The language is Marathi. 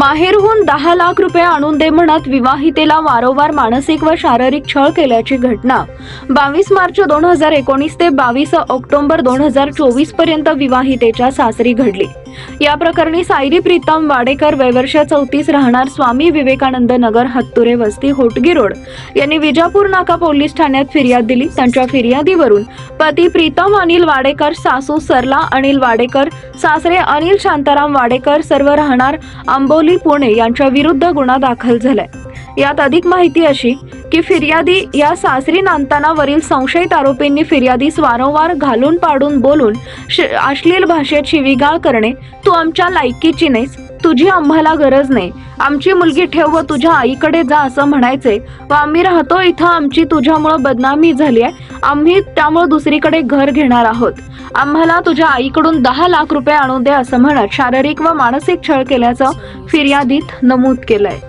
माहेरहून 10 लाख रुपये आणून दे म्हणत विवाहितेला वारंवार मानसिक व शारीरिक छळ केल्याची घटना 22 मार्च 2019 ते 22 ऑक्टोबर 2024 पर्यंत विवाहितेच्या सासरी घडली। या प्रकरणी सायरी प्रीतम वाडेकर वय वर्ष 34 राहणार स्वामी विवेकानंद नगर हत्तुरे वस्ती होटगी रोड यांनी विजापूर नाका पोलीस ठाण्यात फिर्याद दिली। त्यांच्या फिर्यादीवरून पती प्रीतम अनिल वाडेकर, सासू सरला अनिल वाडेकर, सासरे अनिल शांताराम वाडेकर सर्व राहणार आंबोली पुणे यांच्या विरुद्ध गुन्हा दाखल झालाय। यात अधिक माहिती अशी की फिर्यादी या सासरी नांदताना वरील संशयित आरोपींनी फिर्यादीस वारंवार घालून पाडून बोलून अश्लील भाषेत शिवीगाळ करणे, तू आमच्या लायकीची नाहीस, तुझी आम्हाला गरज नाही, आमची मुलगी ठेव व तुझ्या आईकडे जा असं म्हणायचे व आम्ही राहतो इथं, आमची तुझ्यामुळे बदनामी झाली आहे, आम्ही त्यामुळे दुसरीकडे घर घेणार आहोत, आम्हाला तुझ्या आईकडून 10 लाख रुपये आणून दे असं म्हणत शारीरिक व मानसिक छळ केल्याचं फिर्यादीत नमूद केलंय।